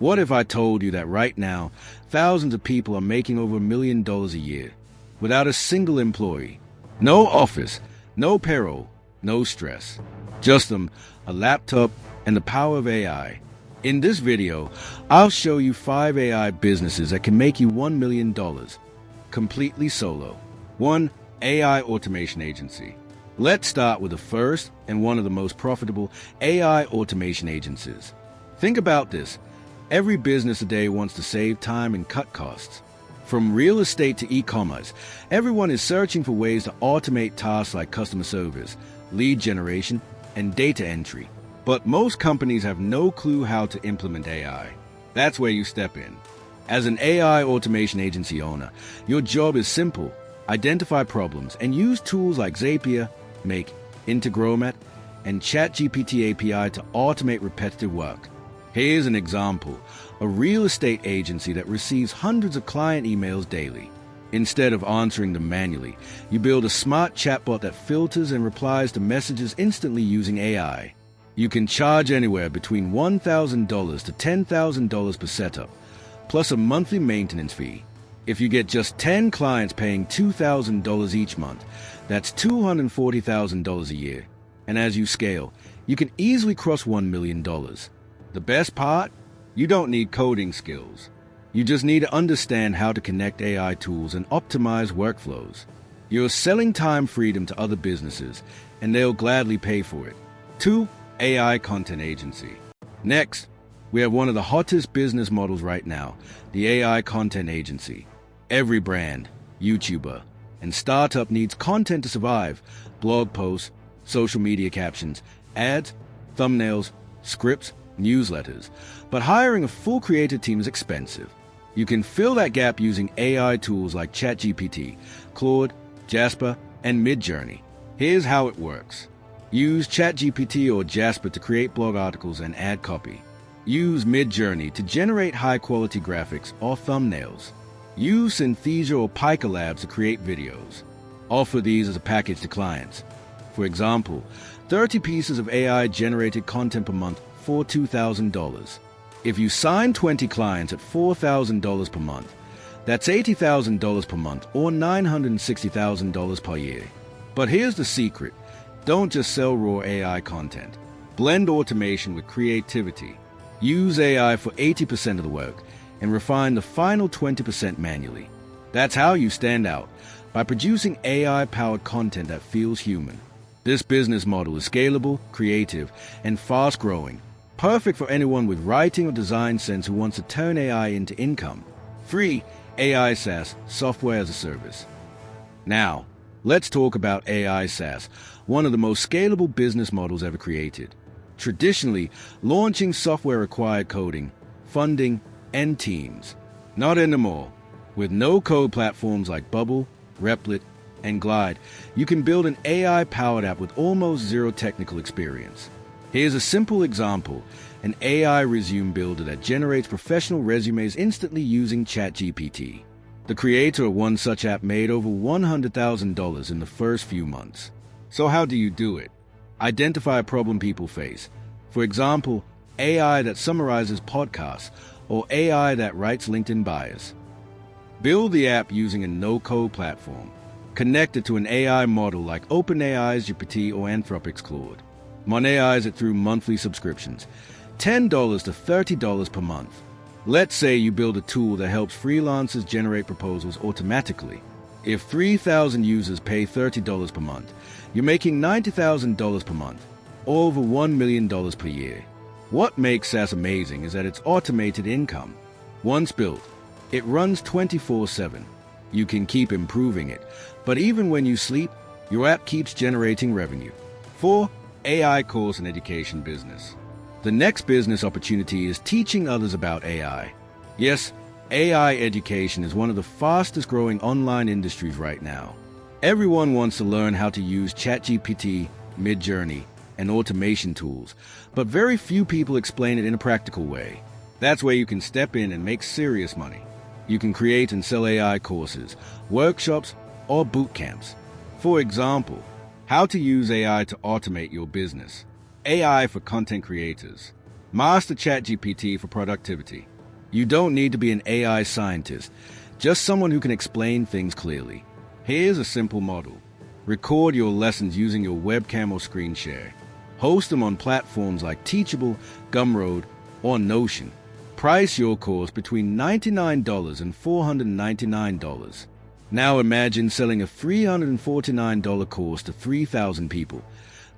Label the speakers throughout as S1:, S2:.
S1: What if I told you that right now, thousands of people are making over $1 million a year without a single employee? No office, no payroll, no stress. Just them, a laptop, and the power of AI. In this video, I'll show you 5 AI businesses that can make you $1 million completely solo. 1. AI automation agency. Let's start with the first and one of the most profitable AI automation agencies. Think about this. Every business today wants to save time and cut costs. From real estate to e-commerce, everyone is searching for ways to automate tasks like customer service, lead generation, and data entry. But most companies have no clue how to implement AI. That's where you step in. As an AI automation agency owner, your job is simple. Identify problems and use tools like Zapier, Make, Integromat, and ChatGPT API to automate repetitive work. Here's an example. A real estate agency that receives hundreds of client emails daily. Instead of answering them manually, you build a smart chatbot that filters and replies to messages instantly using AI. You can charge anywhere between $1,000 to $10,000 per setup, plus a monthly maintenance fee. If you get just 10 clients paying $2,000 each month, that's $240,000 a year. And as you scale, you can easily cross $1 million. The best part? You don't need coding skills. You just need to understand how to connect AI tools and optimize workflows. You're selling time freedom to other businesses, and they'll gladly pay for it. 2. AI content agency. Next, we have one of the hottest business models right now, the AI content agency. Every brand, YouTuber, and startup needs content to survive. Blog posts, social media captions, ads, thumbnails, scripts, newsletters. But hiring a full creative team is expensive. You can fill that gap using AI tools like ChatGPT, Claude, Jasper, and Midjourney. Here's how it works. Use ChatGPT or Jasper to create blog articles and add copy. Use Midjourney to generate high-quality graphics or thumbnails. Use Synthesia or Pika Labs to create videos. Offer these as a package to clients. For example, 30 pieces of AI-generated content per month for $2,000. If you sign 20 clients at $4,000 per month, that's $80,000 per month or $960,000 per year. But here's the secret. Don't just sell raw AI content. Blend automation with creativity. Use AI for 80% of the work and refine the final 20% manually. That's how you stand out, by producing AI-powered content that feels human. This business model is scalable, creative, and fast-growing, perfect for anyone with writing or design sense who wants to turn AI into income. 3. AI SaaS, software as a service. Now, let's talk about AI SaaS, one of the most scalable business models ever created. Traditionally, launching software required coding, funding, and teams. Not anymore. With no-code platforms like Bubble, Replit, and Glide, you can build an AI-powered app with almost zero technical experience. Here's a simple example, an AI resume builder that generates professional resumes instantly using ChatGPT. The creator of one such app made over $100,000 in the first few months. So how do you do it? Identify a problem people face. For example, AI that summarizes podcasts or AI that writes LinkedIn bios. Build the app using a no-code platform. Connect it to an AI model like OpenAI's GPT or Anthropic's Claude. Monetize it through monthly subscriptions, $10 to $30 per month. Let's say you build a tool that helps freelancers generate proposals automatically. If 3,000 users pay $30 per month, you're making $90,000 per month, or over $1 million per year. What makes SaaS amazing is that it's automated income. Once built, it runs 24/7. You can keep improving it, but even when you sleep, your app keeps generating revenue. 4. AI course and education business. The next business opportunity is teaching others about AI. Yes, AI education is one of the fastest growing online industries right now. Everyone wants to learn how to use ChatGPT, Midjourney, and automation tools, but very few people explain it in a practical way. That's where you can step in and make serious money. You can create and sell AI courses, workshops, or boot camps. For example, how to use AI to automate your business. AI for content creators. Master ChatGPT for productivity. You don't need to be an AI scientist, just someone who can explain things clearly. Here's a simple model. Record your lessons using your webcam or screen share. Host them on platforms like Teachable, Gumroad, or Notion. Price your course between $99 and $499. Now imagine selling a $349 course to 3,000 people.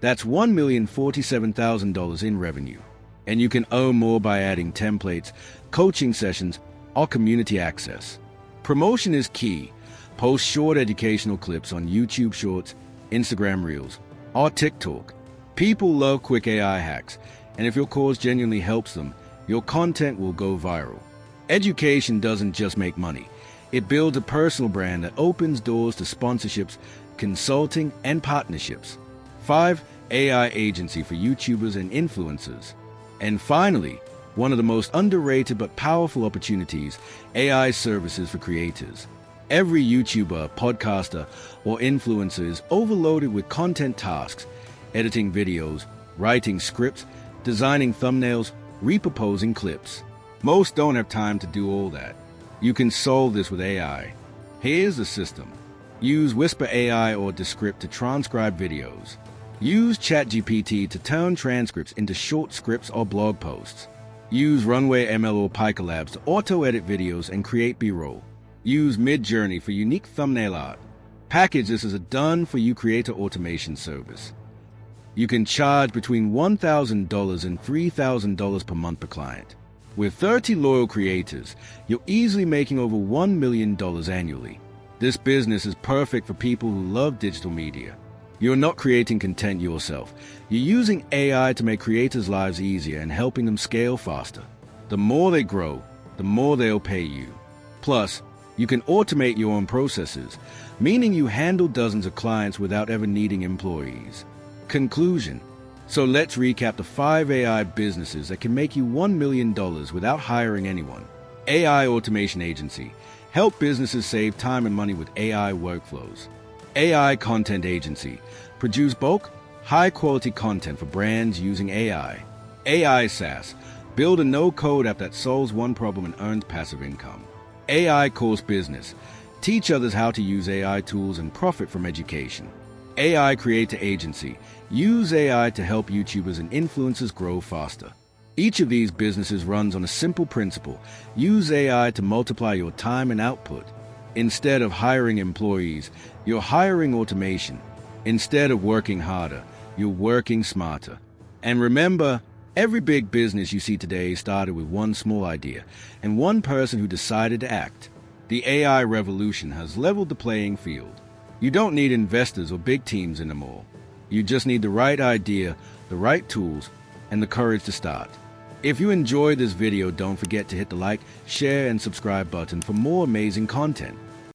S1: That's $1,047,000 in revenue. And you can earn more by adding templates, coaching sessions, or community access. Promotion is key. Post short educational clips on YouTube Shorts, Instagram Reels, or TikTok. People love quick AI hacks, and if your course genuinely helps them, your content will go viral. Education doesn't just make money. It builds a personal brand that opens doors to sponsorships, consulting, and partnerships. 5. AI agency for YouTubers and influencers. And finally, one of the most underrated but powerful opportunities, AI services for creators. Every YouTuber, podcaster, or influencer is overloaded with content tasks, editing videos, writing scripts, designing thumbnails, repurposing clips. Most don't have time to do all that. You can solve this with AI. Here's the system. Use Whisper AI or Descript to transcribe videos. Use ChatGPT to turn transcripts into short scripts or blog posts. Use Runway ML or Pika Labs to auto-edit videos and create B-roll. Use Midjourney for unique thumbnail art. Package this as a done-for-you creator automation service. You can charge between $1,000 and $3,000 per month per client. With 30 loyal creators, you're easily making over $1 million annually. This business is perfect for people who love digital media. You're not creating content yourself. You're using AI to make creators' lives easier and helping them scale faster. The more they grow, the more they'll pay you. Plus, you can automate your own processes, meaning you handle dozens of clients without ever needing employees. Conclusion. So let's recap the 5 AI businesses that can make you $1 million without hiring anyone. AI Automation Agency. Help businesses save time and money with AI workflows. AI Content Agency. Produce bulk, high-quality content for brands using AI. AI SaaS. Build a no-code app that solves one problem and earns passive income. AI Course Business. Teach others how to use AI tools and profit from education. AI Creator Agency. Use AI to help YouTubers and influencers grow faster. Each of these businesses runs on a simple principle. Use AI to multiply your time and output. Instead of hiring employees, you're hiring automation. Instead of working harder, you're working smarter. And remember, every big business you see today started with one small idea and one person who decided to act. The AI revolution has leveled the playing field. You don't need investors or big teams anymore. You just need the right idea, the right tools, and the courage to start. If you enjoyed this video, don't forget to hit the like, share, and subscribe button for more amazing content.